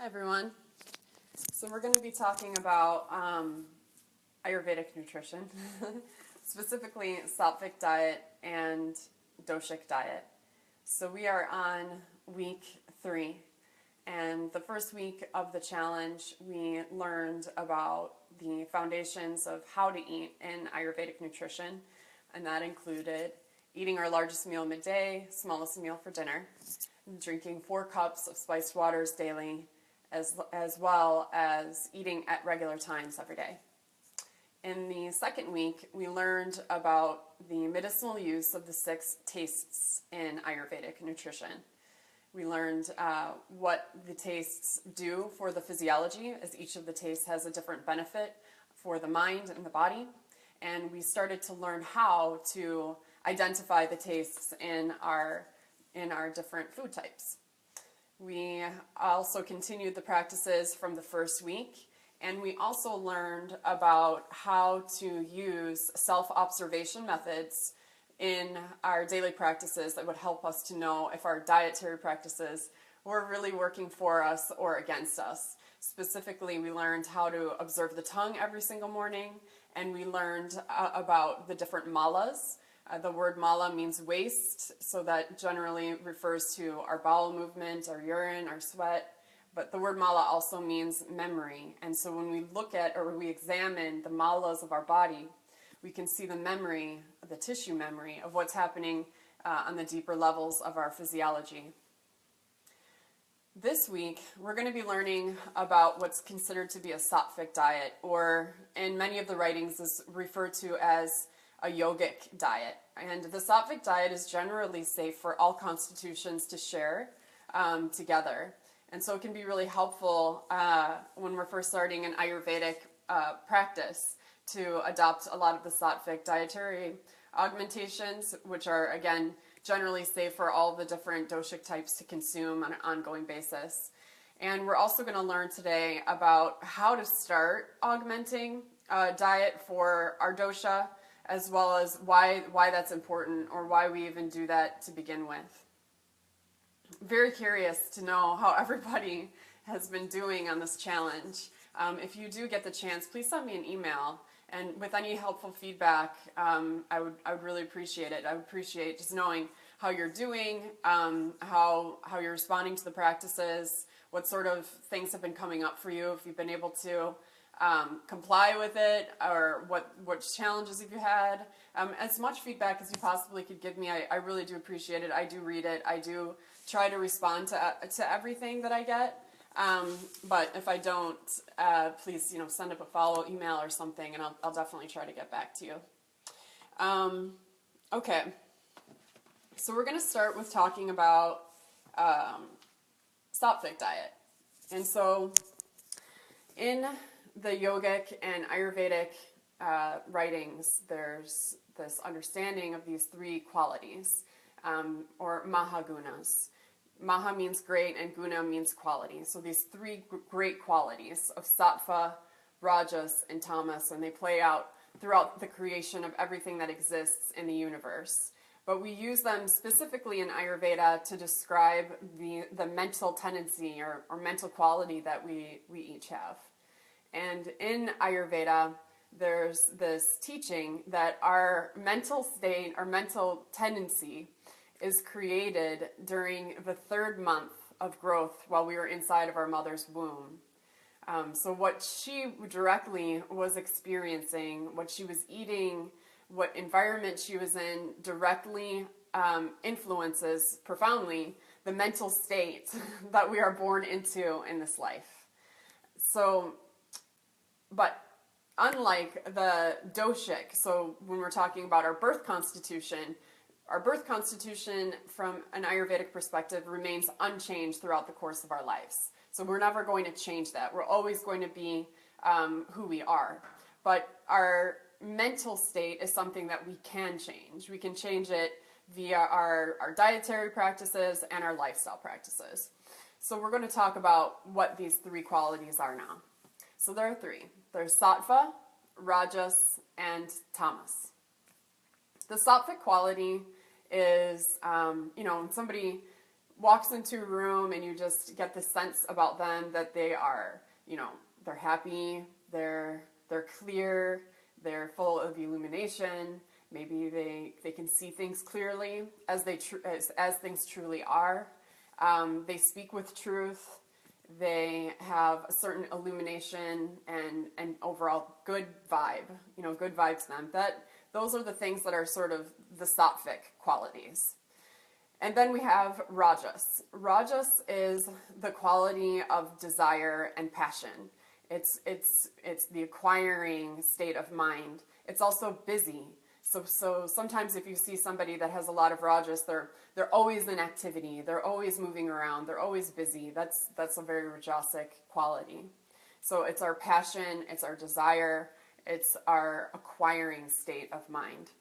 Hi everyone. So we're going to be talking about Ayurvedic nutrition, specifically Saatvik Diet and Yogic Diet. So we are on week 3, and the first week of the challenge we learned about the foundations of how to eat in Ayurvedic nutrition, and that included eating our largest meal midday, smallest meal for dinner, drinking 4 cups of spiced waters daily, as well as eating at regular times every day. In the second week, we learned about the medicinal use of the 6 tastes in Ayurvedic nutrition. We learned what the tastes do for the physiology, as each of the tastes has a different benefit for the mind and the body. And we started to learn how to identify the tastes in our different food types. We also continued the practices from the first week, and we also learned about how to use self-observation methods in our daily practices that would help us to know if our dietary practices were really working for us or against us. Specifically, we learned how to observe the tongue every single morning, and we learned about the different malas. The word mala means waste, so that generally refers to our bowel movement, our urine, our sweat. But the word mala also means memory. And so when we look at or we examine the malas of our body, we can see the memory, the tissue memory of what's happening on the deeper levels of our physiology. This week, we're going to be learning about what's considered to be a Saatvik diet, or in many of the writings is referred to as a yogic diet. And the Saatvik diet is generally safe for all constitutions to share together. And so it can be really helpful when we're first starting an Ayurvedic practice to adopt a lot of the Saatvik dietary augmentations, which are, again, generally safe for all the different doshic types to consume on an ongoing basis. And we're also going to learn today about how to start augmenting a diet for our dosha, as well as why that's important, or why we even do that to begin with. Very curious to know how everybody has been doing on this challenge. If you do get the chance, please send me an email, and with any helpful feedback, I would really appreciate it. I would appreciate just knowing how you're doing, how you're responding to the practices, what sort of things have been coming up for you, if you've been able to comply with it, or what challenges have you had. As much feedback as you possibly could give me, I really do appreciate it. I do read it. I do try to respond to everything that I get. But if I don't, please send up a follow email or something, and I'll definitely try to get back to you. Okay, so we're going to start with talking about Saatvik diet. And so in the yogic and Ayurvedic writings, there's this understanding of these 3 qualities, or mahagunas. Maha means great, and guna means quality. So these 3 great qualities of sattva, rajas, and tamas, and they play out throughout the creation of everything that exists in the universe. But we use them specifically in Ayurveda to describe the mental tendency or mental quality that we each have. And in Ayurveda, there's this teaching that our mental state, our mental tendency, is created during the 3rd month of growth while we were inside of our mother's womb. So what she directly was experiencing, what she was eating, what environment she was in, directly influences profoundly the mental state that we are born into in this life. So, but unlike the doshic, so when we're talking about our birth constitution from an Ayurvedic perspective remains unchanged throughout the course of our lives. So we're never going to change that. We're always going to be who we are. But our mental state is something that we can change. We can change it via our dietary practices and our lifestyle practices. So we're going to talk about what these 3 qualities are now. So there are 3. There's sattva, rajas, and tamas. The sattvic quality is, when somebody walks into a room and you just get the sense about them that they are, they're happy, they're clear, they're full of illumination. Maybe they can see things clearly as things truly are. They speak with truth. They have a certain illumination and overall good vibe, good vibes to them. Those are the things that are sort of the sattvic qualities. And then we have rajas. Rajas is the quality of desire and passion. It's the acquiring state of mind. It's also busy. So sometimes if you see somebody that has a lot of rajas, they're always in activity. They're always moving around. They're always busy. That's a very rajasic quality. So it's our passion. It's our desire. It's our acquiring state of mind.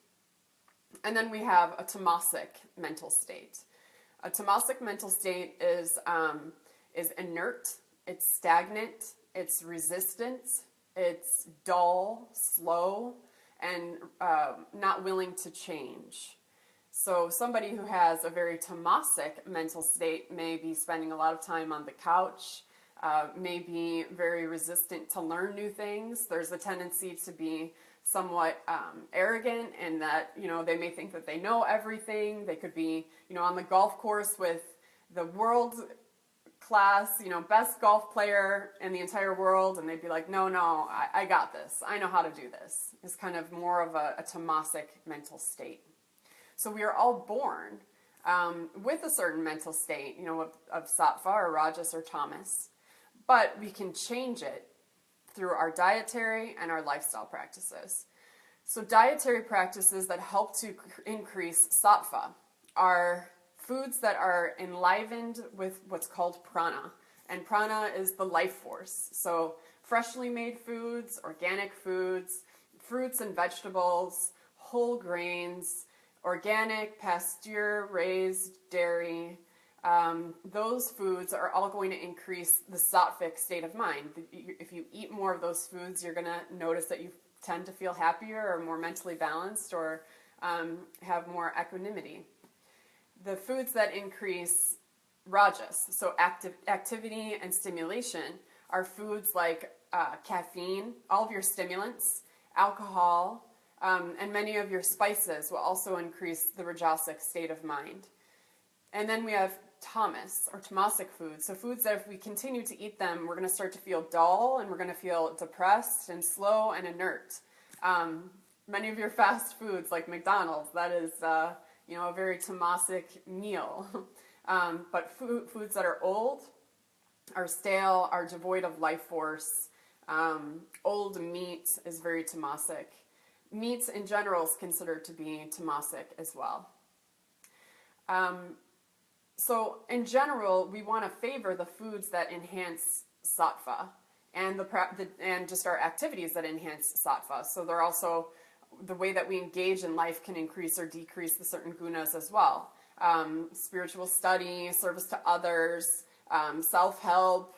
And then we have a Temasek mental state. A Temasek mental state is inert. It's stagnant. It's resistant. It's dull, slow, and not willing to change. So somebody who has a very Temasek mental state may be spending a lot of time on the couch, may be very resistant to learn new things. There's a tendency to be somewhat arrogant in that, they may think that they know everything. They could be, on the golf course with the world class, best golf player in the entire world, and they'd be like, no, I got this. I know how to do this. It's kind of more of a Temasek mental state. So we are all born with a certain mental state, of sattva or rajas or tamas, but we can change it through our dietary and our lifestyle practices. So dietary practices that help to increase sattva are foods that are enlivened with what's called prana. And prana is the life force. So freshly made foods, organic foods, fruits and vegetables, whole grains, organic, pasture-raised dairy, those foods are all going to increase the sattvic state of mind. If you eat more of those foods, you're going to notice that you tend to feel happier or more mentally balanced or have more equanimity. The foods that increase rajas, so activity and stimulation, are foods like caffeine, all of your stimulants, alcohol, and many of your spices will also increase the rajasic state of mind. And then we have tamas, or tamasic foods. So foods that if we continue to eat them, we're going to start to feel dull, and we're going to feel depressed and slow and inert. Many of your fast foods, like McDonald's, that is a very tamasic meal. But foods that are old, are stale, are devoid of life force. Old meat is very tamasic. Meat in general is considered to be tamasic as well. So in general, we want to favor the foods that enhance sattva and just our activities that enhance sattva. So they're also the way that we engage in life can increase or decrease the certain gunas as well. Spiritual study, service to others, self-help,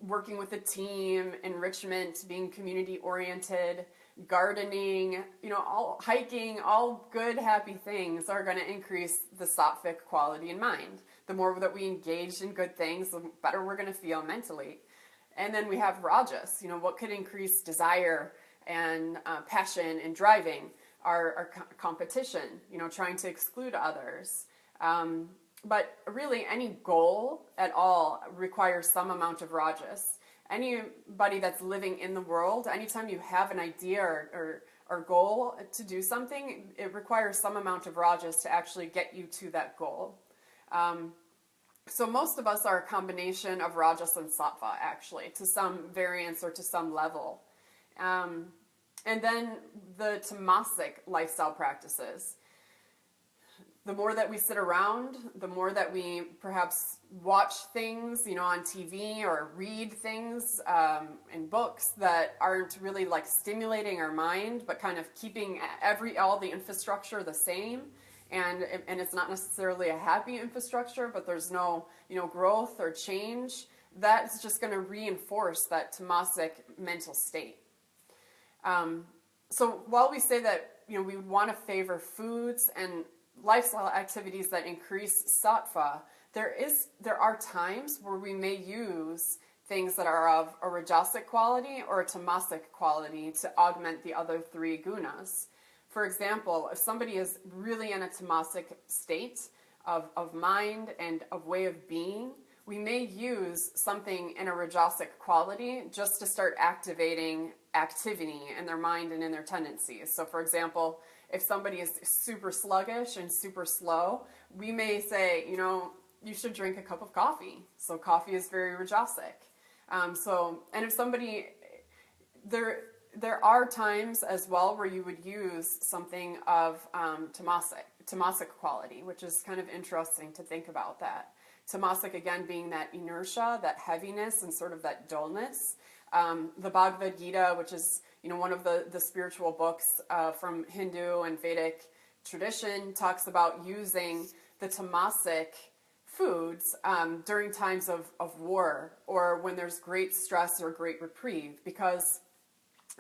working with a team, enrichment, being community-oriented, gardening, all hiking, all good, happy things are going to increase the sattvic quality in mind. The more that we engage in good things, the better we're going to feel mentally. And then we have rajas, what could increase desire and passion and driving, our competition, trying to exclude others. But really any goal at all requires some amount of rajas. Anybody that's living in the world, anytime you have an idea or goal to do something, it requires some amount of rajas to actually get you to that goal. So most of us are a combination of rajas and sattva, actually, to some variance or to some level. And then the tamasic lifestyle practices. The more that we sit around, the more that we perhaps watch things, on TV or read things in books that aren't really like stimulating our mind, but kind of keeping all the infrastructure the same. And it's not necessarily a happy infrastructure, but there's no, growth or change. That's just going to reinforce that tamasic mental state. So while we say that, we would want to favor foods and lifestyle activities that increase sattva, there are times where we may use things that are of a rajasic quality or a tamasic quality to augment the other three gunas. For example, if somebody is really in a tamasic state of mind and of way of being, we may use something in a rajasic quality just to start activating activity in their mind and in their tendencies. So for example, if somebody is super sluggish and super slow, we may say, you should drink a cup of coffee. So coffee is very rajasic. And if somebody, there are times as well where you would use something of tamasic quality, which is kind of interesting to think about that. Temasek, again, being that inertia, that heaviness, and sort of that dullness. The Bhagavad Gita, which is one of the spiritual books from Hindu and Vedic tradition, talks about using the Temasek foods during times of war or when there's great stress or great reprieve, because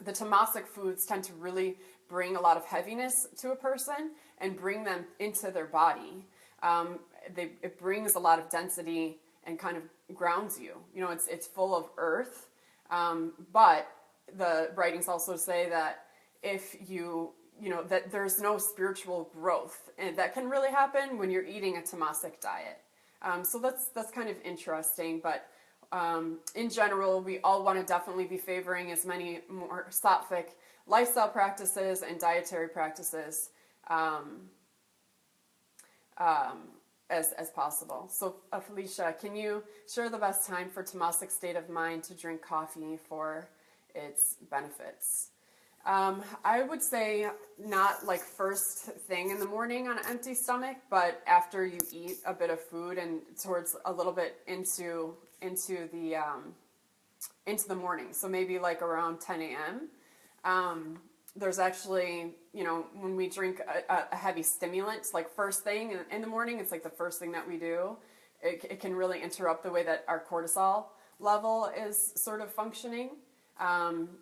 the Temasek foods tend to really bring a lot of heaviness to a person and bring them into their body. It brings a lot of density and kind of grounds you. It's full of earth, but the writings also say that if that there's no spiritual growth, and that can really happen when you're eating a Temasek diet. So that's kind of interesting, but in general, we all want to definitely be favoring as many more Saatvik lifestyle practices and dietary practices as possible. So Felicia, can you share the best time for Temasek state of mind to drink coffee for its benefits? I would say not like first thing in the morning on an empty stomach, but after you eat a bit of food and towards a little bit into the morning. So maybe like around 10 a.m. There's actually, when we drink a heavy stimulant, like first thing in the morning, it's like the first thing that we do. It can really interrupt the way that our cortisol level is sort of functioning.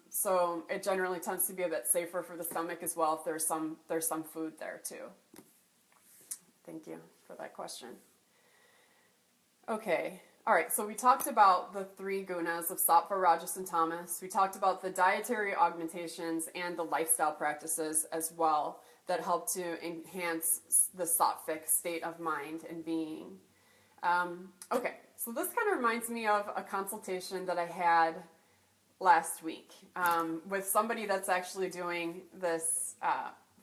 So it generally tends to be a bit safer for the stomach as well if there's some food there too. Thank you for that question. Okay. All right, so we talked about the three gunas of sattva, rajas, and tamas. We talked about the dietary augmentations and the lifestyle practices as well that help to enhance the sattvic state of mind and being. Okay, so this kind of reminds me of a consultation that I had last week with somebody that's actually doing this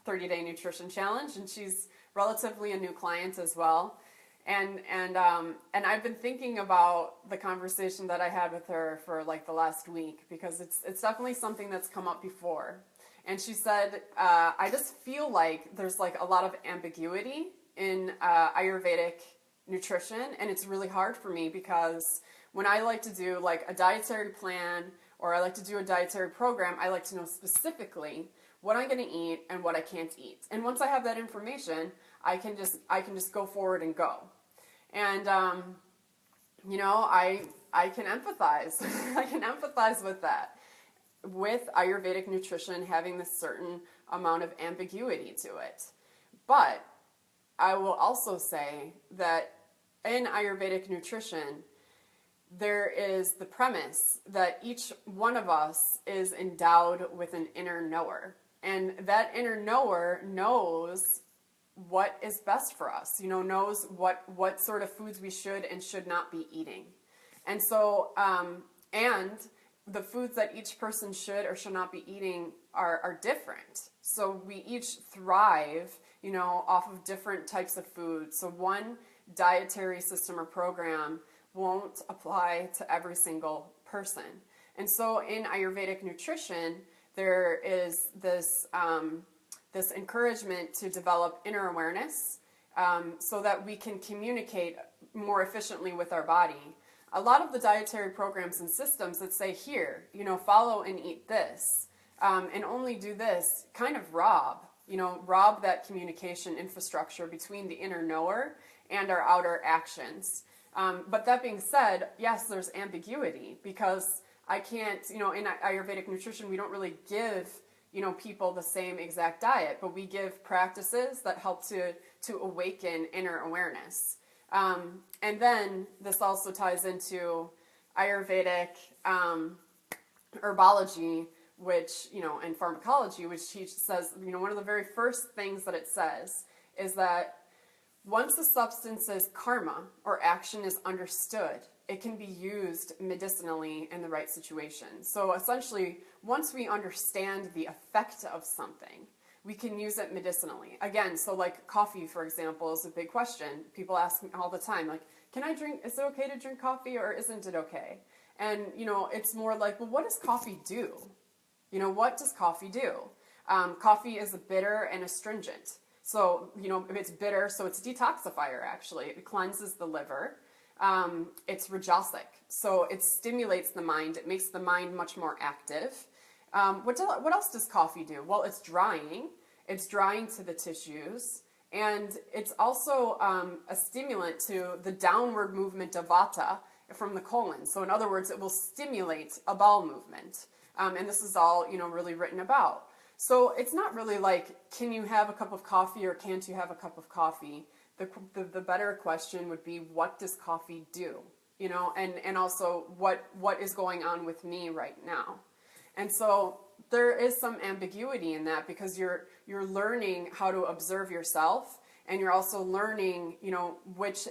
30-day nutrition challenge, and she's relatively a new client as well. And I've been thinking about the conversation that I had with her for like the last week, because it's definitely something that's come up before. And she said, I just feel like there's like a lot of ambiguity in Ayurvedic nutrition, and it's really hard for me because when I like to do like a dietary plan or I like to do a dietary program, I like to know specifically what I'm going to eat and what I can't eat. And once I have that information, I can just go forward and go. And I can empathize. I can empathize with that. With Ayurvedic nutrition having this certain amount of ambiguity to it. But I will also say that in Ayurvedic nutrition, there is the premise that each one of us is endowed with an inner knower. And that inner knower knows what is best for us, knows what sort of foods we should and should not be eating. And so, and the foods that each person should or should not be eating are different. So we each thrive, off of different types of food. So one dietary system or program won't apply to every single person. And so in Ayurvedic nutrition, there is this encouragement to develop inner awareness so that we can communicate more efficiently with our body. A lot of the dietary programs and systems that say here, follow and eat this, and only do this, kind of rob that communication infrastructure between the inner knower and our outer actions. But that being said, yes, there's ambiguity because I can't, in Ayurvedic nutrition, we don't really give, people the same exact diet, but we give practices that help to to awaken inner awareness. And then this also ties into Ayurvedic herbology, which, and pharmacology, which says, one of the very first things that it says is that once a substance's karma or action is understood, it can be used medicinally in the right situation. So essentially, once we understand the effect of something, we can use it medicinally. Again, so like coffee, for example, is a big question. People ask me all the time, like, is it okay to drink coffee or isn't it okay? And, it's more like, well, what does coffee do? What does coffee do? Coffee is a bitter and astringent. So, if it's bitter, so it's a detoxifier, actually. It cleanses the liver. It's rajasic, so it stimulates the mind. It makes the mind much more active. What else does coffee do? Well, it's drying. It's drying to the tissues. And it's also a stimulant to the downward movement of vata from the colon. So in other words, it will stimulate a bowel movement. And this is all, really written about. So it's not really like, can you have a cup of coffee or can't you have a cup of coffee? The better question would be, what does coffee do? And also what is going on with me right now? And so there is some ambiguity in that, because you're learning how to observe yourself, and you're also learning, which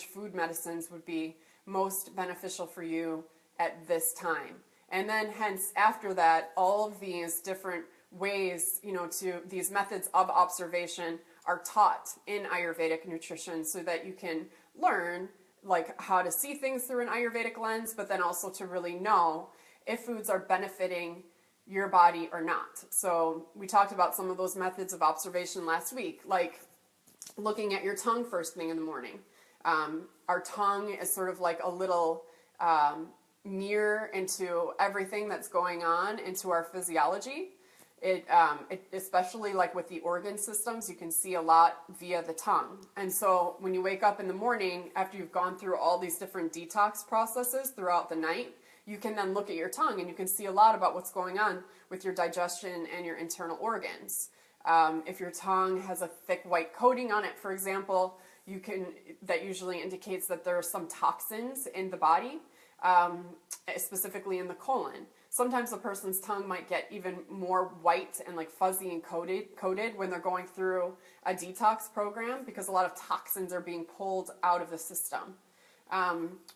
food medicines would be most beneficial for you at this time. And then hence after that, all of these different ways, these methods of observation are taught in Ayurvedic nutrition, so that you can learn like how to see things through an Ayurvedic lens, but then also to really know if foods are benefiting your body or not. So we talked about some of those methods of observation last week, like looking at your tongue first thing in the morning. Our tongue is sort of like a little mirror into everything that's going on into our physiology. It especially like with the organ systems, you can see a lot via the tongue. And so when you wake up in the morning, after you've gone through all these different detox processes throughout the night, you can then look at your tongue and you can see a lot about what's going on with your digestion and your internal organs. If your tongue has a thick white coating on it, for example, that usually indicates that there are some toxins in the body, specifically in the colon. Sometimes a person's tongue might get even more white and like fuzzy and coated when they're going through a detox program, because a lot of toxins are being pulled out of the system.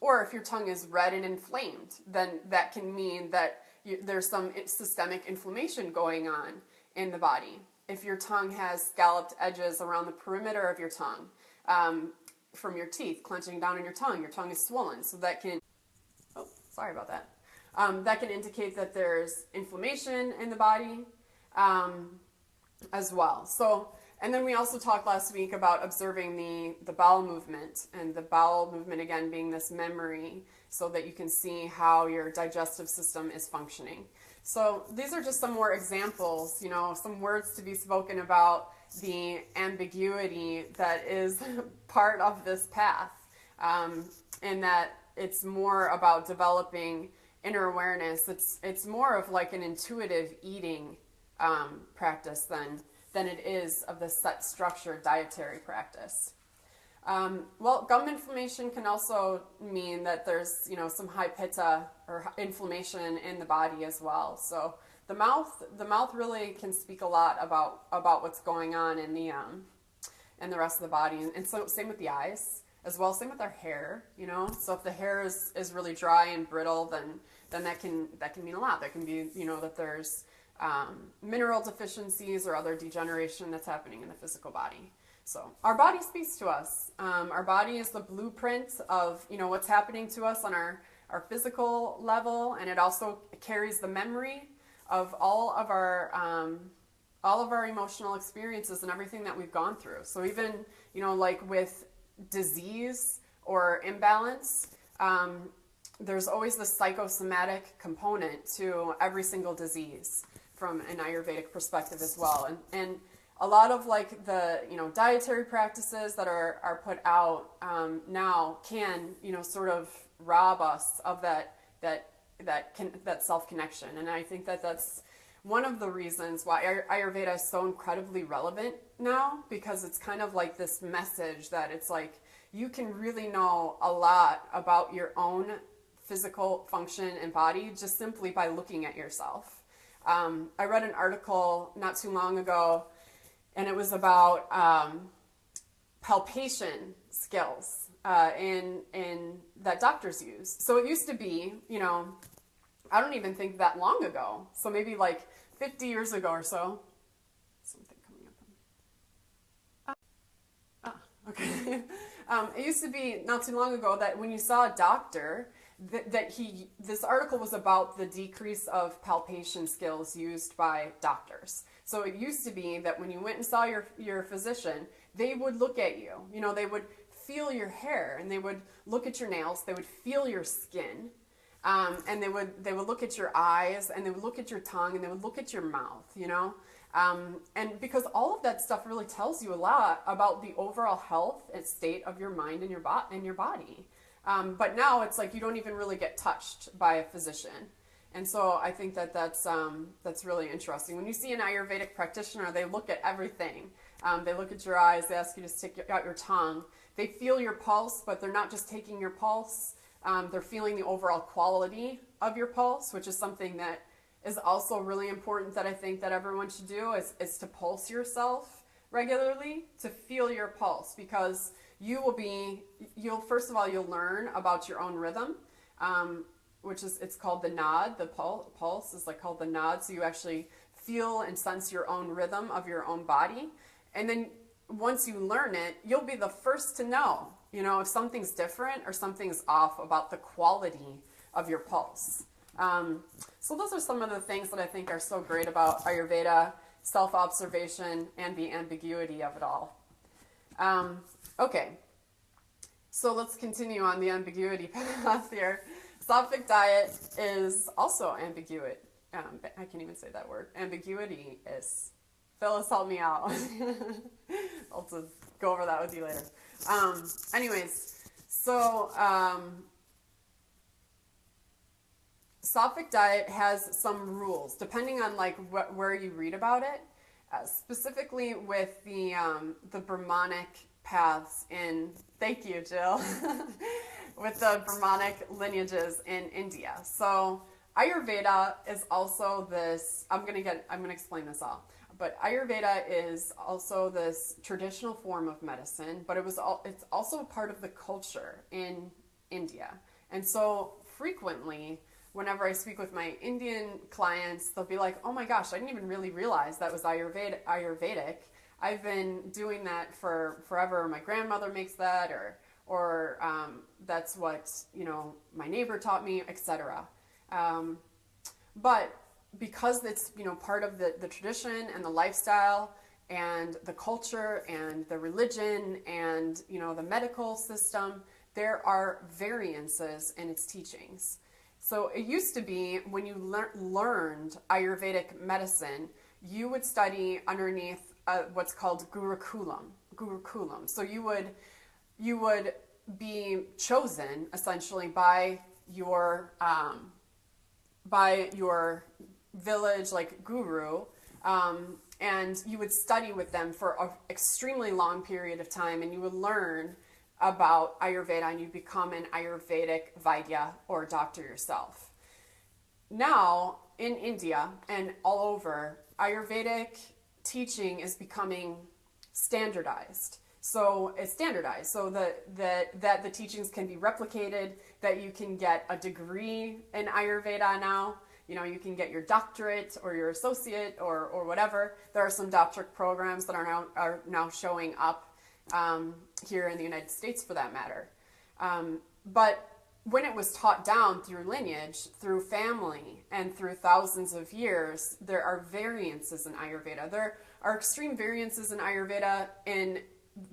Or if your tongue is red and inflamed, then that can mean that there's some systemic inflammation going on in the body. If your tongue has scalloped edges around the perimeter of your tongue, from your teeth clenching down in your tongue is swollen, so that can, sorry about that. That can indicate that there's inflammation in the body as well. So, and then we also talked last week about observing the bowel movement, and the bowel movement again being this memory, so that you can see how your digestive system is functioning. So these are just some more examples, some words to be spoken about the ambiguity that is part of this path, and that it's more about developing inner awareness. It's more of like an intuitive eating practice than it is of the set structured dietary practice. Well, gum inflammation can also mean that there's some high pitta or inflammation in the body as well. So the mouth really can speak a lot about what's going on in the rest of the body, and so same with the eyes as well. Same with our hair, So if the hair is really dry and brittle, then that can mean a lot. That can be that there's mineral deficiencies or other degeneration that's happening in the physical body. So our body speaks to us. Our body is the blueprint of what's happening to us on our physical level, and it also carries the memory of all of our emotional experiences and everything that we've gone through. So even like with disease or imbalance, there's always the psychosomatic component to every single disease from an Ayurvedic perspective as well. And a lot of like the dietary practices that are put out now can sort of rob us of that self connection. And I think that's one of the reasons why Ayurveda is so incredibly relevant now, because it's kind of like this message that it's like you can really know a lot about your own physical function and body just simply by looking at yourself. I read an article not too long ago, and it was about palpation skills in that doctors use. So it used to be, you know, I don't even think that long ago. So maybe like 50 years ago or so. Something coming up. Okay. It used to be not too long ago that when you saw a doctor, this article was about the decrease of palpation skills used by doctors. So it used to be that when you went and saw your physician, they would look at you. You know, they would feel your hair, and they would look at your nails. They would feel your skin. And they would look at your eyes, and they would look at your tongue, and they would look at your mouth, you know? And because all of that stuff really tells you a lot about the overall health and state of your mind and your body. But now it's like you don't even really get touched by a physician. And so I think that's really interesting. When you see an Ayurvedic practitioner, they look at everything. They look at your eyes, they ask you to stick out your tongue. They feel your pulse, but they're not just taking your pulse. They're feeling the overall quality of your pulse, which is something that is also really important that I think that everyone should do is to pulse yourself regularly, to feel your pulse, because first of all, you'll learn about your own rhythm, which is, it's called the nod. The pulse is like called the nod. So you actually feel and sense your own rhythm of your own body. And then once you learn it, you'll be the first to know, you know, if something's different or something's off about the quality of your pulse. So those are some of the things that I think are so great about Ayurveda, self-observation, and the ambiguity of it all. Okay, so let's continue on the ambiguity path here. Saatvik diet is also ambiguous. I can't even say that word. Ambiguity is. Phyllis, help me out. I'll just go over that with you later. Anyways, so Saatvik diet has some rules depending on like where you read about it. Specifically with the Brahmanic paths in. Thank you, Jill. With the Brahmanic lineages in India. So Ayurveda is also this. I'm gonna explain this all. But Ayurveda is also this traditional form of medicine, but it's also a part of the culture in India. And so frequently, whenever I speak with my Indian clients, they'll be like, oh my gosh, I didn't even really realize that was Ayurvedic. I've been doing that for forever. My grandmother makes that, or that's what, you know, my neighbor taught me, etc. But because it's, you know, part of the tradition and the lifestyle and the culture and the religion and, you know, the medical system, there are variances in its teachings. So it used to be when you learned Ayurvedic medicine, you would study underneath what's called Gurukulam. So you would be chosen essentially by your village, like guru, and you would study with them for an extremely long period of time, and you would learn about Ayurveda, and you become an Ayurvedic Vaidya or doctor yourself. Now, in India and all over, Ayurvedic teaching is becoming standardized. So it's standardized so that the teachings can be replicated, that you can get a degree in Ayurveda now. You know, you can get your doctorate or your associate or whatever. There are some doctorate programs that are now showing up here in the United States for that matter. But when it was taught down through lineage, through family, and through thousands of years, there are variances in Ayurveda. There are extreme variances in Ayurveda in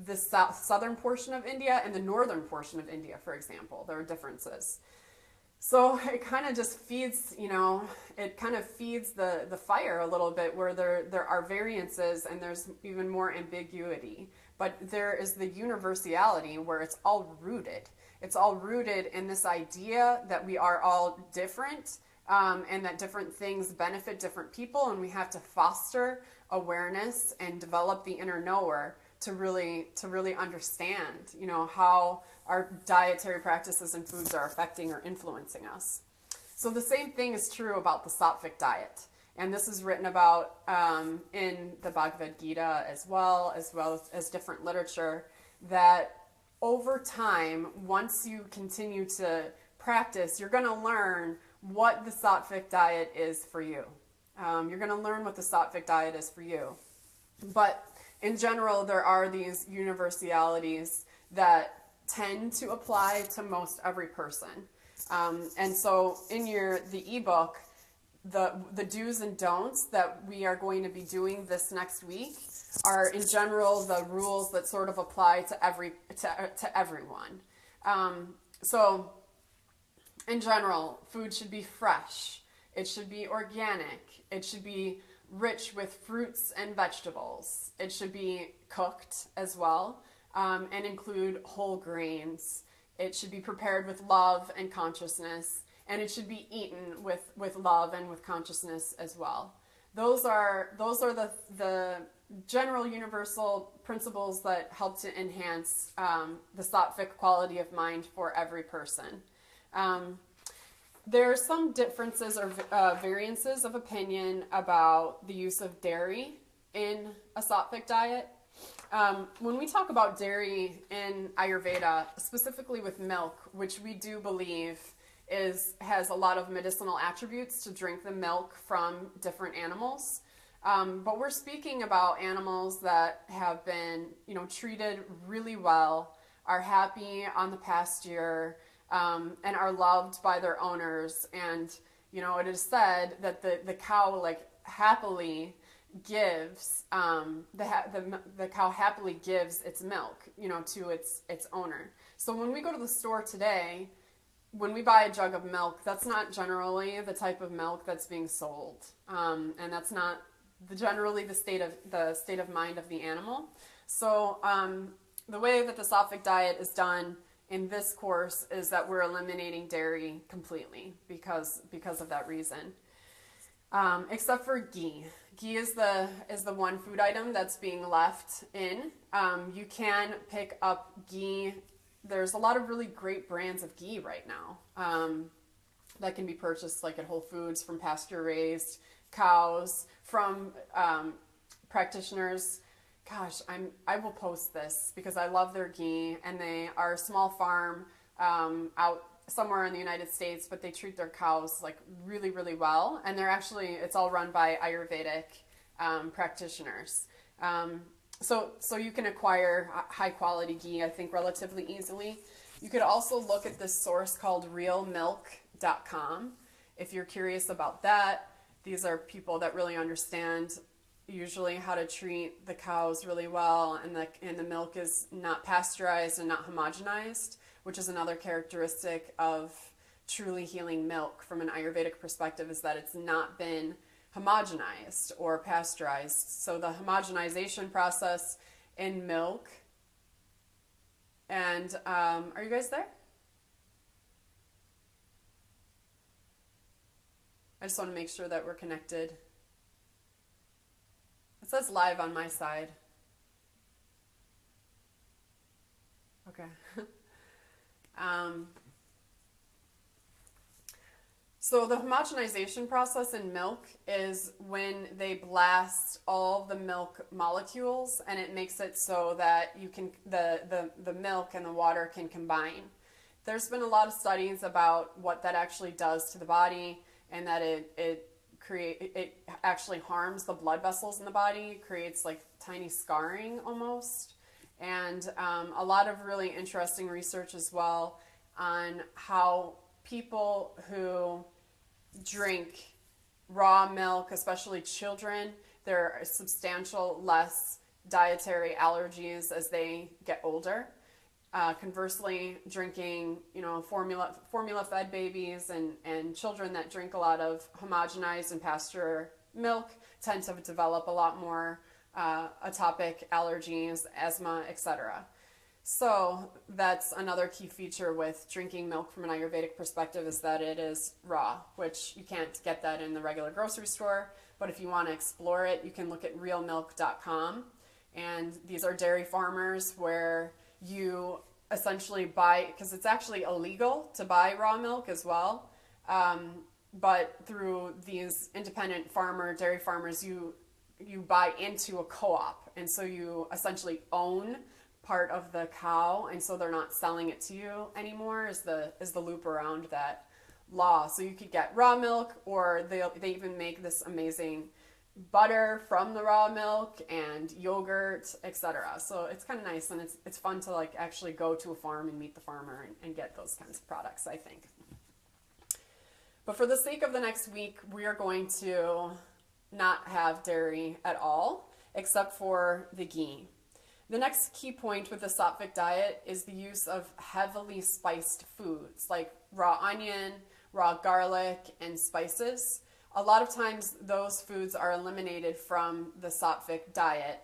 the southern portion of India and the northern portion of India, for example. There are differences. So it kind of just feeds, you know, it kind of feeds the fire a little bit where there are variances and there's even more ambiguity. But there is the universality where it's all rooted. It's all rooted in this idea that we are all different and that different things benefit different people, and we have to foster awareness and develop the inner knower to really understand, how our dietary practices and foods are affecting or influencing us. So the same thing is true about the Saatvik diet. And this is written about in the Bhagavad Gita as well as different literature, that over time, once you continue to practice, you're going to learn what the Saatvik diet is for you. You're going to learn what the Saatvik diet is for you. But in general, there are these universalities that tend to apply to most every person. And so in the ebook, the do's and don'ts that we are going to be doing this next week are in general the rules that sort of apply to everyone. So in general, food should be fresh. It should be organic. It should be rich with fruits and vegetables. It should be cooked as well, and include whole grains. It should be prepared with love and consciousness, and it should be eaten with love and with consciousness as well. Those are the general universal principles that help to enhance the sattvic quality of mind for every person. There are some differences or variances of opinion about the use of dairy in a sattvic diet. When we talk about dairy in Ayurveda, specifically with milk, which we do believe has a lot of medicinal attributes to drink the milk from different animals, but we're speaking about animals that have been, treated really well, are happy on the pasture, and are loved by their owners. And it is said that the cow happily gives the cow happily gives its milk to its owner. So when we go to the store today, when we buy a jug of milk, that's not generally the type of milk that's being sold, and that's not generally the state of mind of the animal. So the way that the Saatvik diet is done in this course is that we're eliminating dairy completely because of that reason. Except for ghee. Ghee is the one food item that's being left in. You can pick up ghee. There's a lot of really great brands of ghee right now that can be purchased at Whole Foods from pasture-raised cows, from practitioners. Gosh, I will post this because I love their ghee, and they are a small farm out somewhere in the United States, but they treat their cows really, really well, and it's all run by Ayurvedic practitioners. So you can acquire high quality ghee, I think, relatively easily. You could also look at this source called realmilk.com if you're curious about that. These are people that really understand usually how to treat the cows really well, and the milk is not pasteurized and not homogenized, which is another characteristic of truly healing milk from an Ayurvedic perspective, is that it's not been homogenized or pasteurized. So the homogenization process in milk, and are you guys there? I just want to make sure that we're connected. It says live on my side. Okay. So the homogenization process in milk is when they blast all the milk molecules, and it makes it so that you can the milk and the water can combine. There's been a lot of studies about what that actually does to the body, and that it actually harms the blood vessels in the body, creates tiny scarring almost, and a lot of really interesting research as well on how people who drink raw milk, especially children, there are substantial less dietary allergies as they get older. Conversely, drinking, formula-fed babies and children that drink a lot of homogenized and pasture milk tend to develop a lot more atopic allergies, asthma, etc. So that's another key feature with drinking milk from an Ayurvedic perspective, is that it is raw, which you can't get that in the regular grocery store. But if you want to explore it, you can look at realmilk.com. And these are dairy farmers where you essentially buy, because it's actually illegal to buy raw milk as well. But through these independent dairy farmers, you buy into a co-op. And so you essentially own part of the cow, and so they're not selling it to you anymore, is the loop around that law. So you could get raw milk, or they even make this amazing butter from the raw milk and yogurt, etc. So it's kind of nice, and it's fun to like actually go to a farm and meet the farmer and get those kinds of products, I think. But for the sake of the next week, we are going to not have dairy at all, except for the ghee. The next key point with the Saatvik diet is the use of heavily spiced foods like raw onion, raw garlic, and spices. A lot of times those foods are eliminated from the Saatvik diet,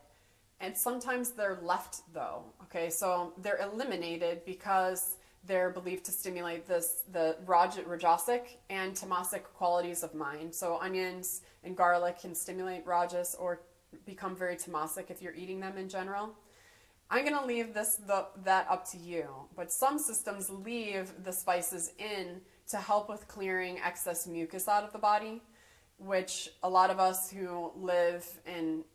and sometimes they're left though. Okay, so they're eliminated because they're believed to stimulate the Rajasic and Tamasic qualities of mind. So onions and garlic can stimulate Rajas or become very Tamasic if you're eating them in general. I'm going to leave that up to you, but some systems leave the spices in to help with clearing excess mucus out of the body, which a lot of us who live in,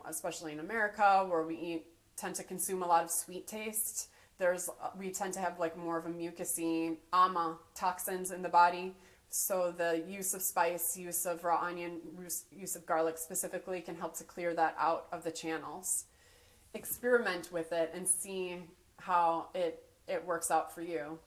especially in America, where we tend to consume a lot of sweet taste, we tend to have like more of a mucusy toxins in the body. So the use of spice, use of raw onion, use of garlic specifically can help to clear that out of the channels. Experiment with it and see how it works out for you.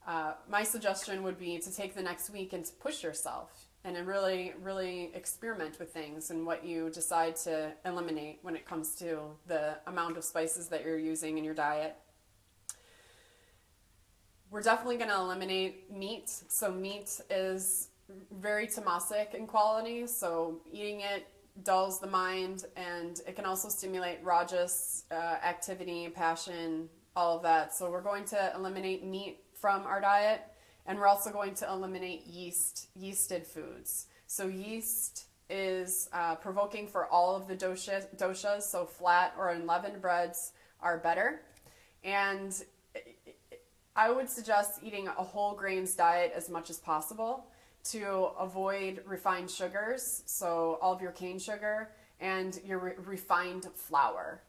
My suggestion would be to take the next week and to push yourself and then really, really experiment with things and what you decide to eliminate when it comes to the amount of spices that you're using in your diet. We're definitely going to eliminate meat. So meat is very tamasic in quality, so eating it dulls the mind, and it can also stimulate rajas, activity, passion, all of that. So we're going to eliminate meat from our diet, and we're also going to eliminate yeasted foods. So yeast is provoking for all of the doshas, so flat or unleavened breads are better. And I would suggest eating a whole grains diet as much as possible to avoid refined sugars, so all of your cane sugar and your refined flour.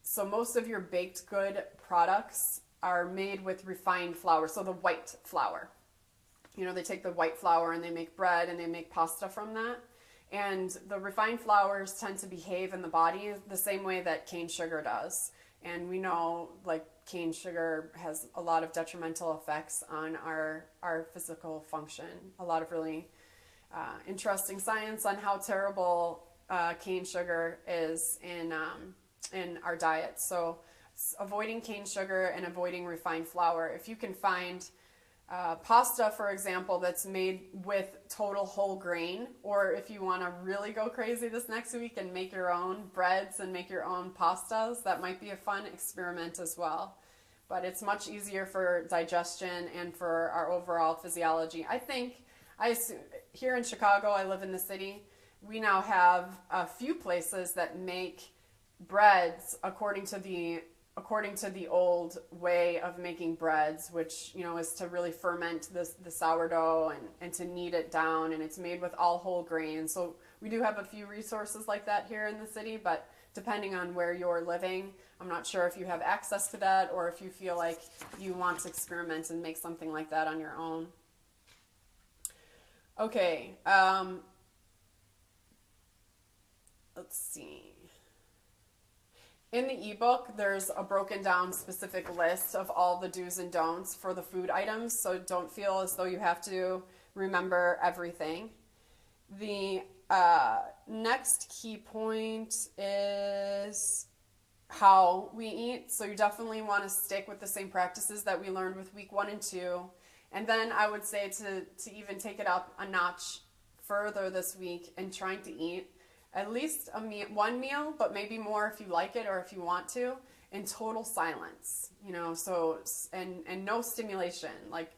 So most of your baked good products are made with refined flour, so the white flour. They take the white flour and they make bread and they make pasta from that. And the refined flours tend to behave in the body the same way that cane sugar does. And we know like cane sugar has a lot of detrimental effects on our physical function. A lot of really interesting science on how terrible cane sugar is in our diet. So avoiding cane sugar and avoiding refined flour. If you can find pasta, for example, that's made with total whole grain, or if you want to really go crazy this next week and make your own breads and make your own pastas, that might be a fun experiment as well. But it's much easier for digestion and for our overall physiology. I assume, here in Chicago, I live in the city, we now have a few places that make breads according to the old way of making breads, which is to really ferment the sourdough and to knead it down, and it's made with all whole grains. So we do have a few resources like that here in the city, but depending on where you're living, I'm not sure if you have access to that or if you feel like you want to experiment and make something like that on your own. Okay, let's see. In the ebook, there's a broken down specific list of all the do's and don'ts for the food items, so don't feel as though you have to remember everything. The next key point is how we eat. So you definitely want to stick with the same practices that we learned with week 1 and 2. And then I would say to even take it up a notch further this week and trying to eat at least one meal, but maybe more if you like it or if you want to, in total silence, you know, so, and no stimulation, like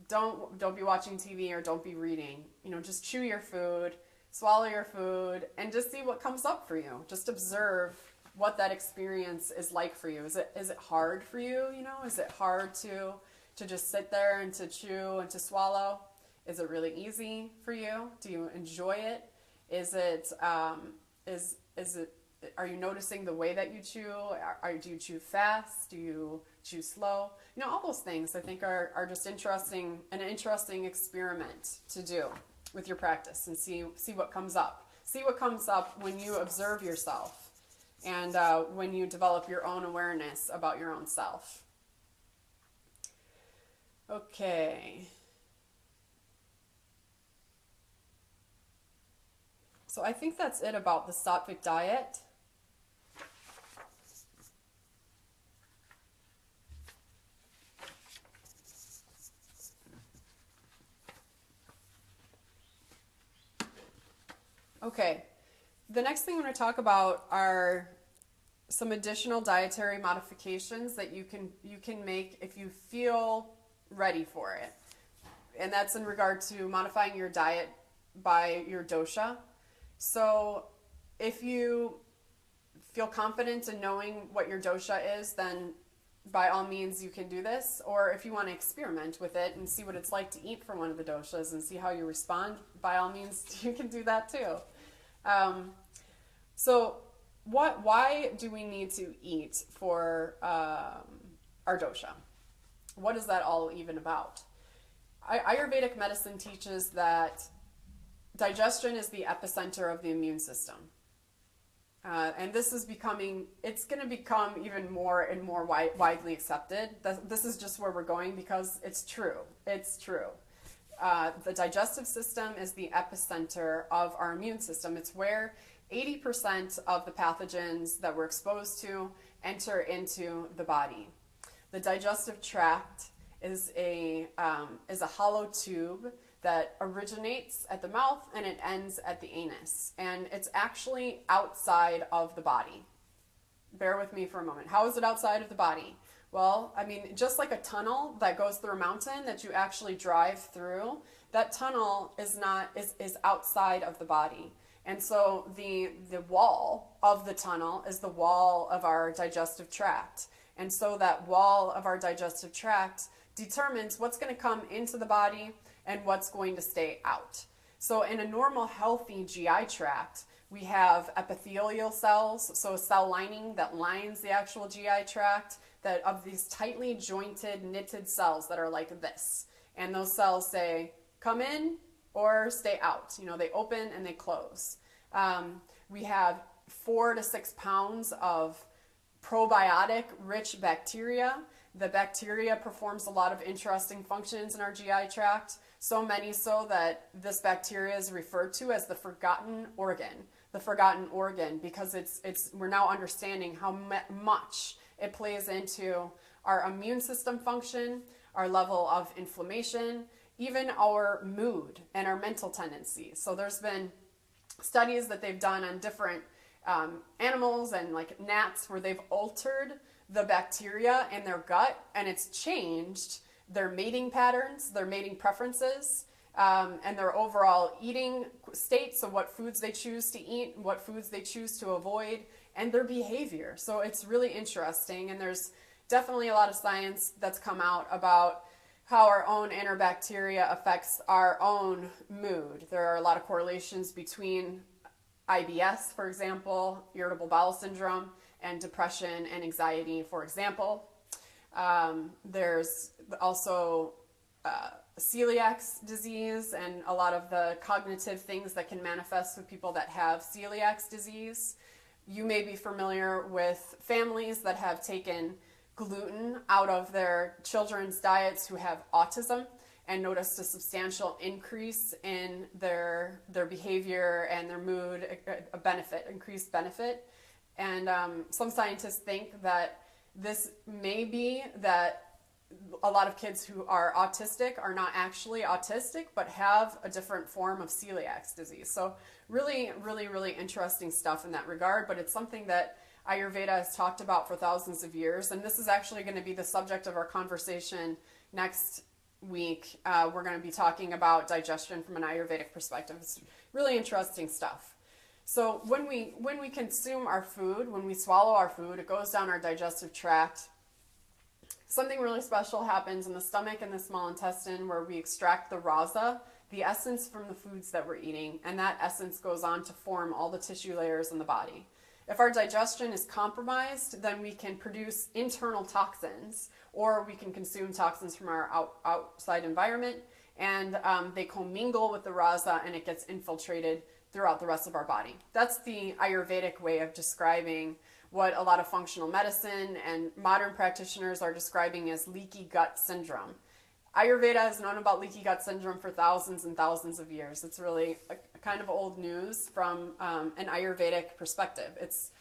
don't be watching TV or don't be reading, you know, just chew your food, swallow your food, and just see what comes up for you. Just observe what that experience is like for you. Is it hard for you, you know? Is it hard to just sit there and to chew and to swallow? Is it really easy for you? Do you enjoy it? Is it, are you noticing the way that you chew? Do you chew fast? Do you chew slow? You know, all those things I think are just an interesting experiment to do with your practice, and see what comes up. See what comes up when you observe yourself, and when you develop your own awareness about your own self. Okay. So I think that's it about the Saatvik diet. Okay, the next thing I'm going to talk about are some additional dietary modifications that you can make if you feel ready for it. And that's in regard to modifying your diet by your dosha. So if you feel confident in knowing what your dosha is, then by all means you can do this. Or if you want to experiment with it and see what it's like to eat from one of the doshas and see how you respond, by all means you can do that too. Why do we need to eat for our dosha? What is that all even about? Ayurvedic medicine teaches that digestion is the epicenter of the immune system. And this is it's going to become even more and more widely accepted. This is just where we're going because it's true. It's true. The digestive system is the epicenter of our immune system. It's where 80% of the pathogens that we're exposed to enter into the body. The digestive tract is a hollow tube that originates at the mouth and it ends at the anus. And it's actually outside of the body. Bear with me for a moment. How is it outside of the body? Well, I mean, just like a tunnel that goes through a mountain that you actually drive through, that tunnel is outside of the body. And so the wall of the tunnel is the wall of our digestive tract. And so that wall of our digestive tract determines what's going to come into the body and what's going to stay out. So in a normal, healthy GI tract, we have epithelial cells, so a cell lining that lines the actual GI tract, that of these tightly jointed, knitted cells that are like this. And those cells say, come in or stay out. You know, they open and they close. We have 4 to 6 pounds of probiotic-rich bacteria. The bacteria performs a lot of interesting functions in our GI tract, so many so that this bacteria is referred to as the forgotten organ. The forgotten organ, because we're now understanding how much it plays into our immune system function, our level of inflammation, even our mood and our mental tendencies. So there's been studies that they've done on different animals and like gnats where they've altered the bacteria in their gut and it's changed their mating patterns, their mating preferences, and their overall eating state, so what foods they choose to eat, what foods they choose to avoid, and their behavior. So it's really interesting, and there's definitely a lot of science that's come out about how our own inner bacteria affects our own mood. There are a lot of correlations between IBS, for example, irritable bowel syndrome, and depression and anxiety, for example. There's also celiac disease and a lot of the cognitive things that can manifest with people that have celiac disease. You may be familiar with families that have taken gluten out of their children's diets who have autism and noticed a substantial increase in their behavior and their mood, increased benefit. And some scientists think that this may be that a lot of kids who are autistic are not actually autistic, but have a different form of celiac disease. So really, really, really interesting stuff in that regard, but it's something that Ayurveda has talked about for thousands of years. And this is actually going to be the subject of our conversation next week. We're going to be talking about digestion from an Ayurvedic perspective. It's really interesting stuff. So when we consume our food, when we swallow our food, it goes down our digestive tract. Something really special happens in the stomach and the small intestine where we extract the rasa, the essence from the foods that we're eating, and that essence goes on to form all the tissue layers in the body. If our digestion is compromised, then we can produce internal toxins, or we can consume toxins from our outside environment, and they commingle with the rasa and it gets infiltrated throughout the rest of our body. That's the Ayurvedic way of describing what a lot of functional medicine and modern practitioners are describing as leaky gut syndrome. Ayurveda has known about leaky gut syndrome for thousands and thousands of years. It's really a kind of old news from an Ayurvedic perspective. It's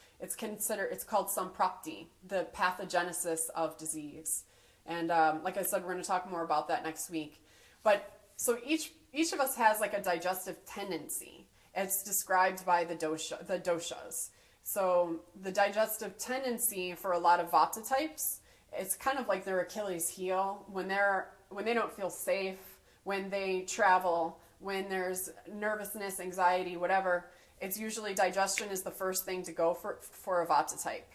called samprapti, the pathogenesis of disease. And like I said, we're going to talk more about that next week. But so each of us has like a digestive tendency. It's described by the doshas. So the digestive tendency for a lot of vata types, it's kind of like their Achilles heel. When they don't feel safe, when they travel, when there's nervousness, anxiety, whatever, it's usually digestion is the first thing to go for a vata type.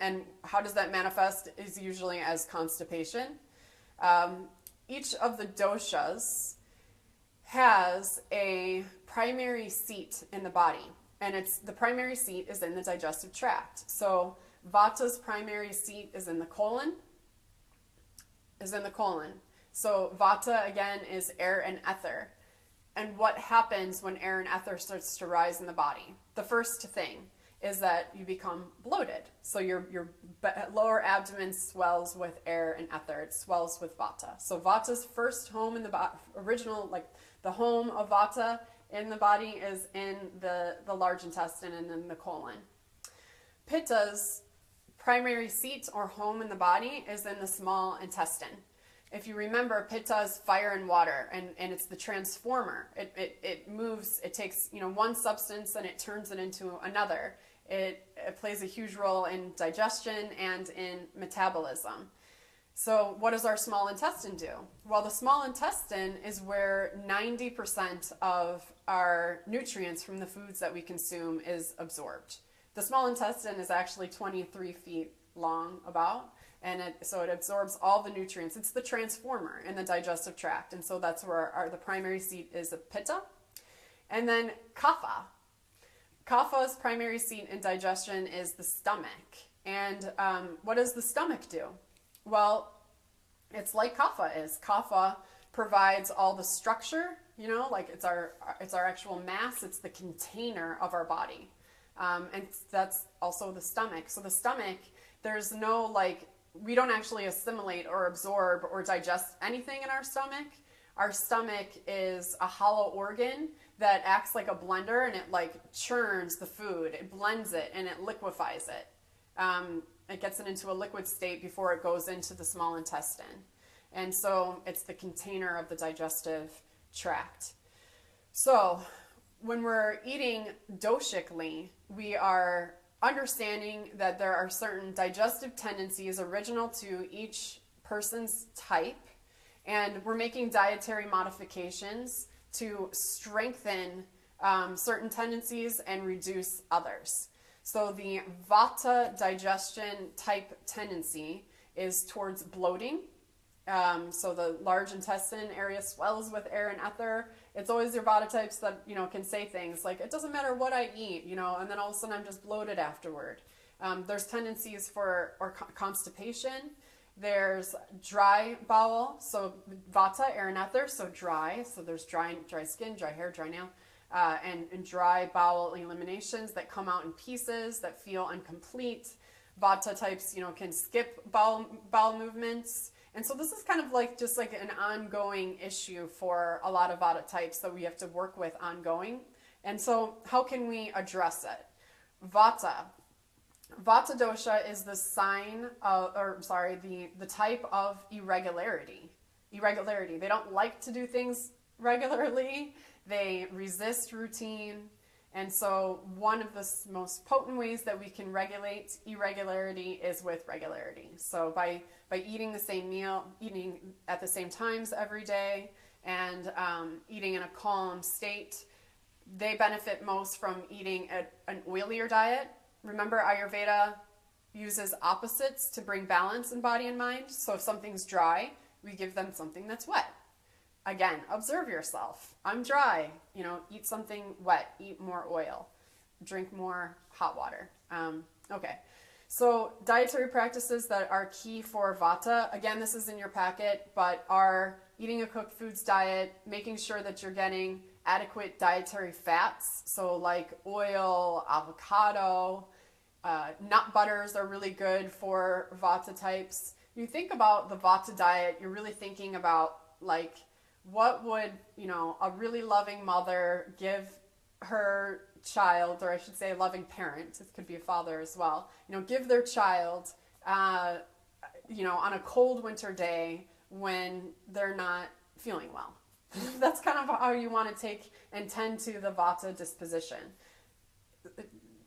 And how does that manifest is usually as constipation. Each of the doshas has a primary seat in the body, and the primary seat is in the digestive tract. So Vata's primary seat is in the colon. So Vata again is air and ether. And what happens when air and ether starts to rise in the body? The first thing is that you become bloated. So your lower abdomen swells with air and ether. It swells with Vata. So Vata's first home in the original, like the home of Vata in the body is in the large intestine and then the colon. Pitta's primary seat or home in the body is in the small intestine. If you remember, Pitta is fire and water, and it's the transformer. It moves, it takes one substance and it turns it into another. It plays a huge role in digestion and in metabolism. So what does our small intestine do? Well, the small intestine is where 90% of our nutrients from the foods that we consume is absorbed. The small intestine is actually 23 feet long about, and so it absorbs all the nutrients. It's the transformer in the digestive tract, and so that's where the primary seat is of Pitta. And then Kapha. Kapha's primary seat in digestion is the stomach. And what does the stomach do? Well, it's like Kapha is. Kapha provides all the structure, like it's our actual mass. It's the container of our body. And that's also the stomach. So the stomach, there's no we don't actually assimilate or absorb or digest anything in our stomach. Our stomach is a hollow organ that acts like a blender, and it churns the food. It blends it and it liquefies it. It gets it into a liquid state before it goes into the small intestine. And so it's the container of the digestive tract. So when we're eating doshically, we are understanding that there are certain digestive tendencies original to each person's type, and we're making dietary modifications to strengthen certain tendencies and reduce others. So the Vata digestion type tendency is towards bloating. So the large intestine area swells with air and ether. It's always your Vata types that, can say things like, it doesn't matter what I eat, and then all of a sudden I'm just bloated afterward. There's tendencies for constipation. There's dry bowel, so Vata, air and ether, so dry. So there's dry skin, dry hair, dry nail, and dry bowel eliminations that come out in pieces that feel incomplete. Vata types, can skip bowel movements. And so this is kind of just an ongoing issue for a lot of Vata types that we have to work with ongoing. And so how can we address it? Vata dosha is the the type of irregularity. They don't like to do things regularly. They resist routine, And so one of the most potent ways that we can regulate irregularity is with regularity. So by eating the same meal, eating at the same times every day, and eating in a calm state, they benefit most from eating an oilier diet. Remember, Ayurveda uses opposites to bring balance in body and mind. So if something's dry, we give them something that's wet. Again, observe yourself. I'm dry. Eat something wet. Eat more oil. Drink more hot water. Okay. So dietary practices that are key for Vata, again, this is in your packet, but are eating a cooked foods diet, making sure that you're getting adequate dietary fats. So like oil, avocado, nut butters are really good for Vata types. You think about the Vata diet, you're really thinking about like, what would, a really loving mother give her child, or I should say a loving parent, it could be a father as well, give their child, on a cold winter day when they're not feeling well. That's kind of how you want to take and tend to the Vata disposition.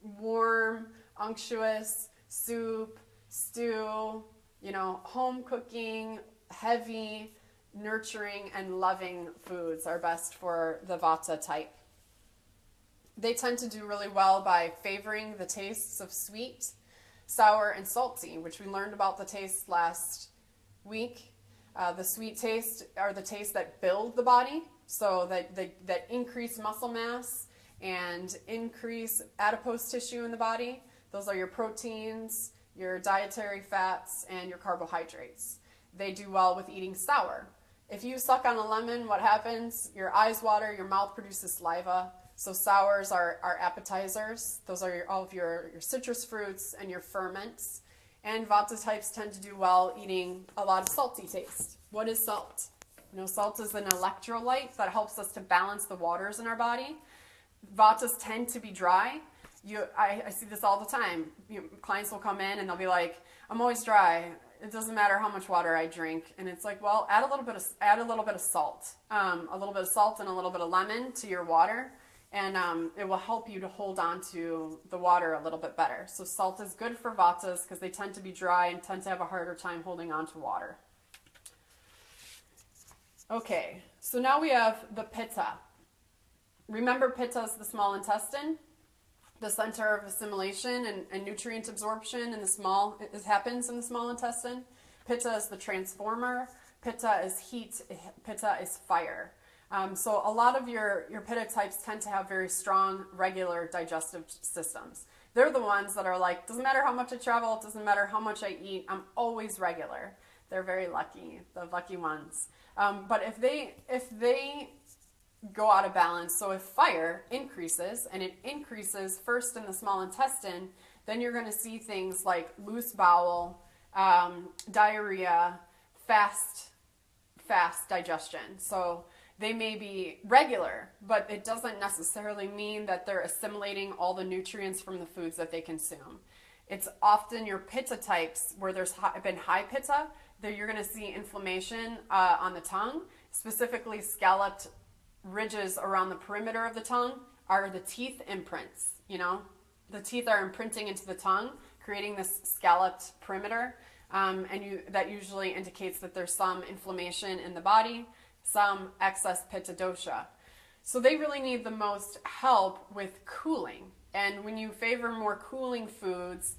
Warm, unctuous, soup, stew, home cooking, heavy, nurturing and loving foods are best for the Vata type. They tend to do really well by favoring the tastes of sweet, sour, and salty, which we learned about the tastes last week. The sweet tastes are the tastes that build the body, so that increase muscle mass and increase adipose tissue in the body. Those are your proteins, your dietary fats, and your carbohydrates. They do well with eating sour. If you suck on a lemon, what happens? Your eyes water, your mouth produces saliva. So sours are appetizers. Those are all of your citrus fruits and your ferments. And Vata types tend to do well eating a lot of salty taste. What is salt? Salt is an electrolyte that helps us to balance the waters in our body. Vatas tend to be dry. I see this all the time. Clients will come in and they'll be like, I'm always dry. It doesn't matter how much water I drink. And it's like, well, add a little bit of salt. A little bit of salt and a little bit of lemon to your water. And it will help you to hold on to the water a little bit better. So salt is good for Vatas because they tend to be dry and tend to have a harder time holding on to water. Okay, so now we have the Pitta. Remember, Pitta is the small intestine, the center of assimilation and nutrient absorption it happens in the small intestine. Pitta is the transformer. Pitta is heat. Pitta is fire. So a lot of your Pitta types tend to have very strong, regular digestive systems. They're the ones that are like, doesn't matter how much I travel, it doesn't matter how much I eat, I'm always regular. They're very lucky, the lucky ones. But if they go out of balance, so if fire increases, and it increases first in the small intestine, then you're going to see things like loose bowel, diarrhea, fast digestion. So they may be regular, but it doesn't necessarily mean that they're assimilating all the nutrients from the foods that they consume. It's often your Pitta types where there's been high Pitta, that you're going to see inflammation on the tongue, specifically scalloped ridges around the perimeter of the tongue are the teeth imprints. The teeth are imprinting into the tongue, creating this scalloped perimeter, that usually indicates that there's some inflammation in the body, some excess Pitta dosha. So they really need the most help with cooling. And when you favor more cooling foods,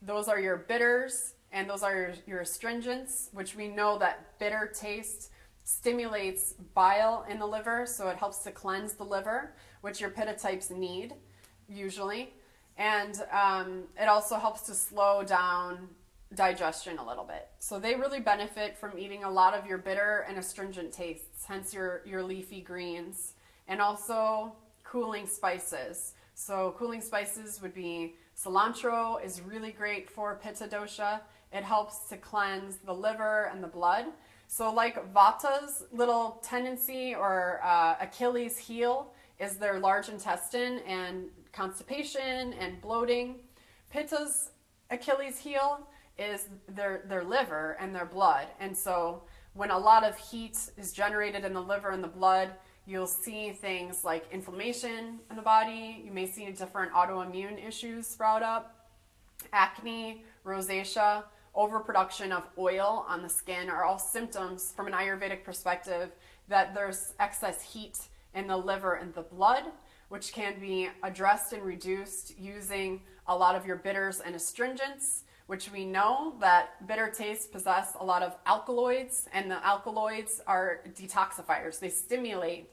those are your bitters and those are your astringents, which we know that bitter taste stimulates bile in the liver, so it helps to cleanse the liver, which your Pitta types need, usually. And it also helps to slow down digestion a little bit. So they really benefit from eating a lot of your bitter and astringent tastes, hence your leafy greens. And also cooling spices. So cooling spices would be cilantro is really great for Pitta dosha. It helps to cleanse the liver and the blood. So like Vata's little tendency or Achilles heel is their large intestine and constipation and bloating. Pitta's Achilles heel is their liver and their blood. And so When a lot of heat is generated in the liver and the blood, you'll see things like inflammation in the body. You may see different autoimmune issues sprout up. Acne, rosacea, overproduction of oil on the skin are all symptoms from an Ayurvedic perspective that there's excess heat in the liver and the blood, which can be addressed and reduced using a lot of your bitters and astringents, which we know that bitter tastes possess a lot of alkaloids, and the alkaloids are detoxifiers. They stimulate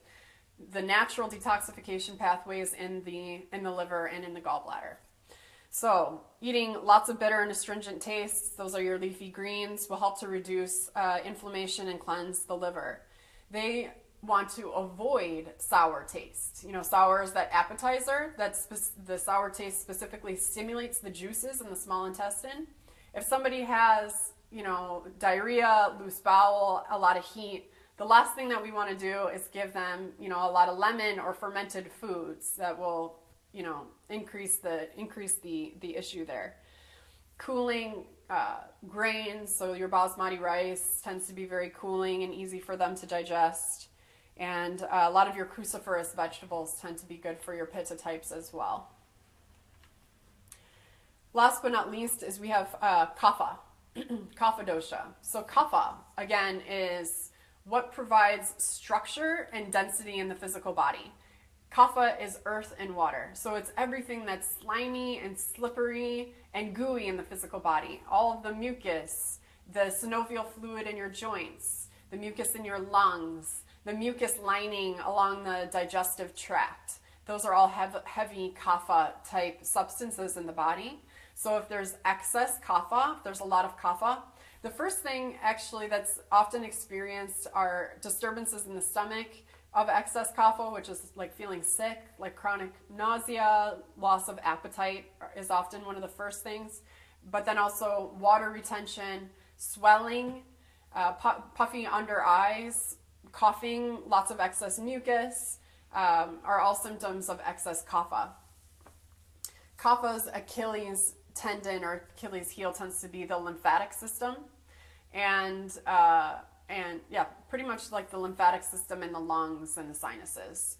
the natural detoxification pathways in the liver and in the gallbladder. So eating lots of bitter and astringent tastes, those are your leafy greens, will help to reduce inflammation and cleanse the liver. They want to avoid sour taste. Sour is that appetizer. The sour taste specifically stimulates the juices in the small intestine. If somebody has, diarrhea, loose bowel, a lot of heat, the last thing that we want to do is give them, a lot of lemon or fermented foods that will, increase the issue there. Cooling grains, so your basmati rice tends to be very cooling and easy for them to digest. And a lot of your cruciferous vegetables tend to be good for your pitta types as well. Last but not least is we have Kapha, Kapha dosha. So Kapha, again, is what provides structure and density in the physical body. Kapha is earth and water. So it's everything that's slimy and slippery and gooey in the physical body. All of the mucus, the synovial fluid in your joints, the mucus in your lungs, the mucus lining along the digestive tract. Those are all heavy Kapha type substances in the body. So if there's excess Kapha, if there's a lot of Kapha, the first thing actually that's often experienced are disturbances in the stomach of excess Kapha, which is like feeling sick, like chronic nausea, loss of appetite is often one of the first things. But then also water retention, swelling, puffy under eyes, coughing, lots of excess mucus, are all symptoms of excess Kapha. Kapha's Achilles tendon or Achilles heel tends to be the lymphatic system, and yeah, pretty much like the lymphatic system in the lungs and the sinuses.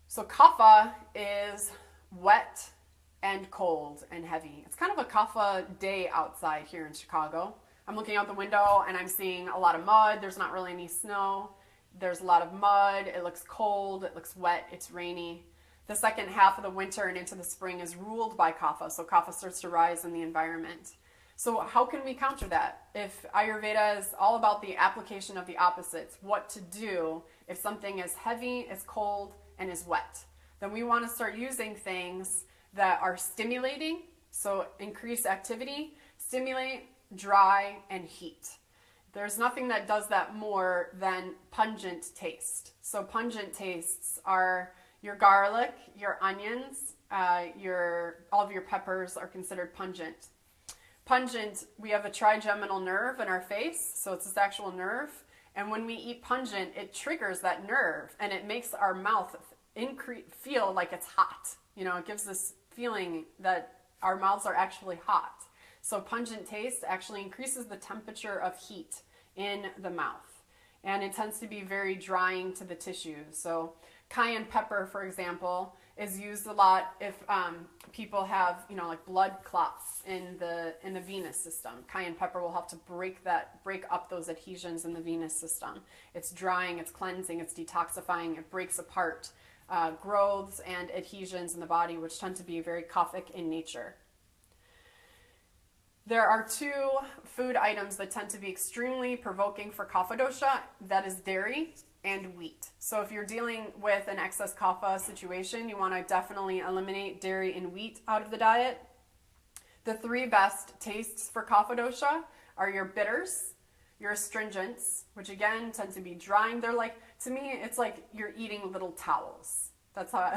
So Kapha is wet and cold and heavy. It's kind of a Kapha day outside here in Chicago. I'm looking out the window and I'm seeing a lot of mud. There's not really any snow. There's a lot of mud. It looks cold. It looks wet. It's rainy. The second half of the winter and into the spring is ruled by Kapha. So Kapha starts to rise in the environment. So how can we counter that? If Ayurveda is all about the application of the opposites, what to do if something is heavy, is cold, and is wet, then we want to start using things that are stimulating. So increase activity, stimulate, dry, and heat. There's nothing that does that more than pungent taste. So pungent tastes are your garlic, your onions, all of your peppers are considered pungent. Pungent, we have a trigeminal nerve in our face, so it's this actual nerve. And when we eat pungent, it triggers that nerve and it makes our mouth feel like it's hot. It gives this feeling that our mouths are actually hot. So pungent taste actually increases the temperature of heat in the mouth. And it tends to be very drying to the tissues. So cayenne pepper, for example, is used a lot if people have, like blood clots in the venous system. Cayenne pepper will help to break up those adhesions in the venous system. It's drying, it's cleansing, it's detoxifying, it breaks apart growths and adhesions in the body, which tend to be very kaphic in nature. There are two food items that tend to be extremely provoking for Kapha dosha, that is dairy and wheat. So if you're dealing with an excess Kapha situation, you want to definitely eliminate dairy and wheat out of the diet. The three best tastes for Kapha dosha are your bitters, your astringents, which again tend to be drying. They're like, to me, it's like you're eating little towels. That's how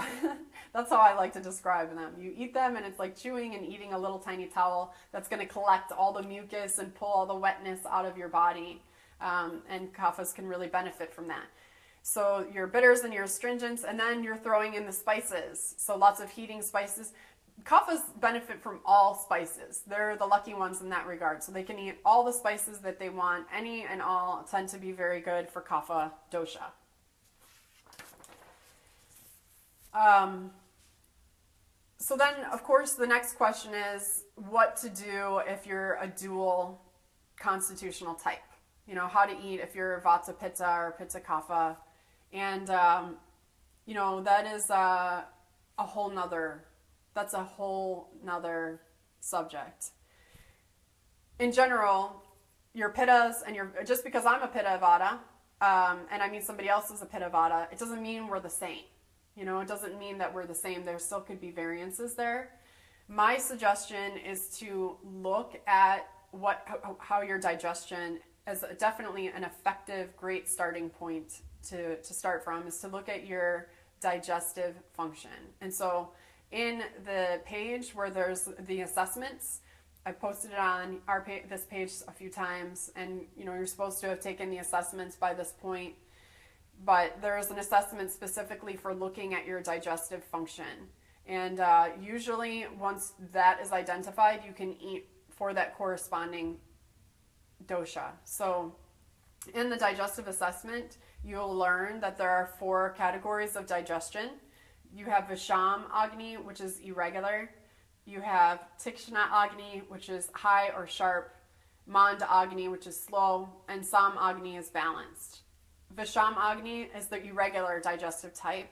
I like to describe them. You eat them and it's like chewing and eating a little tiny towel that's going to collect all the mucus and pull all the wetness out of your body. And kaphas can really benefit from that. So your bitters and your astringents, and then you're throwing in the spices. So lots of heating spices. Kaphas benefit from all spices. They're the lucky ones in that regard. So they can eat all the spices that they want. Any and all tend to be very good for Kapha dosha. So then, of course, the next question is what to do if you're a dual constitutional type. You know, how to eat if you're Vata Pitta or Pitta Kapha. And, you know, that is a whole nother subject. In general, your Pittas and your, just because I'm a Pitta Vata, and I mean somebody else is a Pitta Vata, it doesn't mean we're the same. You know, it doesn't mean that we're the same. There still could be variances there. My suggestion is to look at how your digestion is definitely an effective, great starting point to start from, is to look at your digestive function. And so in the page where there's the assessments, I posted it on this page a few times, and you know, you're supposed to have taken the assessments by this point. But there's an assessment specifically for looking at your digestive function. And usually once that is identified, you can eat for that corresponding dosha. So in the digestive assessment, you'll learn that there are 4 categories of digestion. You have Visham Agni, which is irregular. You have Tikshna Agni, which is high or sharp. Manda Agni, which is slow. And Sam Agni is balanced. Visham Agni is the irregular digestive type.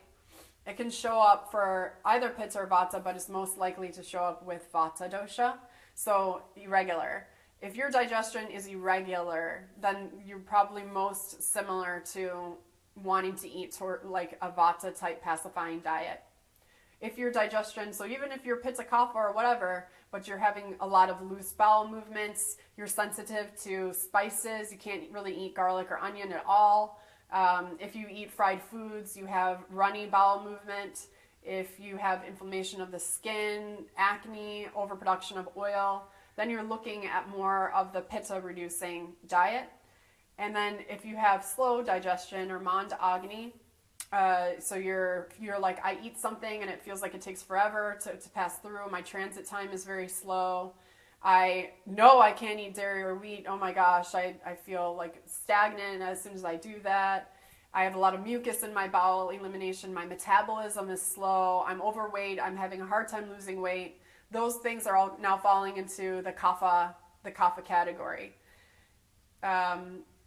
It can show up for either Pitta or Vata, but is most likely to show up with Vata dosha. So irregular. If your digestion is irregular, then you're probably most similar to wanting to eat like a Vata type pacifying diet. If your digestion, so even if you're Pitta Kapha or whatever, but you're having a lot of loose bowel movements, you're sensitive to spices, you can't really eat garlic or onion at all. If you eat fried foods, you have runny bowel movement. If you have inflammation of the skin, acne, overproduction of oil, then you're looking at more of the Pitta reducing diet. And then if you have slow digestion or Manda Agni, so you're like, I eat something and it feels like it takes forever to pass through. My transit time is very slow. I know I can't eat dairy or wheat. Oh my gosh, I feel like stagnant as soon as I do that. I have a lot of mucus in my bowel elimination. My metabolism is slow. I'm overweight. I'm having a hard time losing weight. Those things are all now falling into the Kapha category.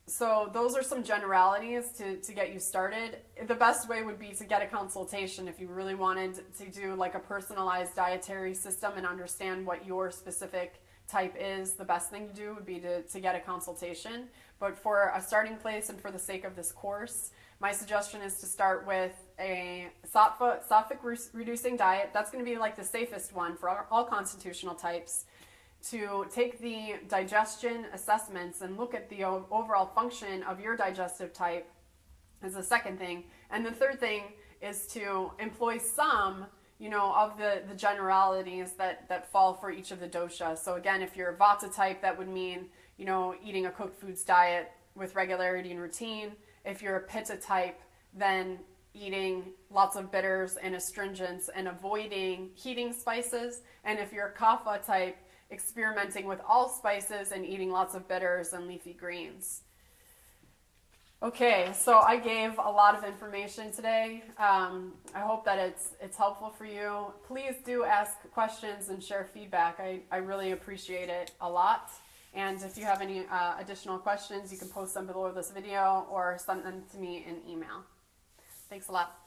So those are some generalities to get you started. The best way would be to get a consultation if you really wanted to do like a personalized dietary system and understand what your specific type is. The best thing to do would be to get a consultation. But for a starting place and for the sake of this course, my suggestion is to start with a Saatvik reducing diet. That's going to be like the safest one for all constitutional types. To take the digestion assessments and look at the overall function of your digestive type is the second thing. And the third thing is to employ some, you know, of the generalities that fall for each of the doshas. So again, if you're a Vata type, that would mean, you know, eating a cooked foods diet with regularity and routine. If you're a Pitta type, then eating lots of bitters and astringents and avoiding heating spices. And if you're a Kapha type, experimenting with all spices and eating lots of bitters and leafy greens. Okay, so I gave a lot of information today. I hope that it's helpful for you. Please do ask questions and share feedback. I really appreciate it a lot. And if you have any additional questions, you can post them below this video or send them to me in email. Thanks a lot.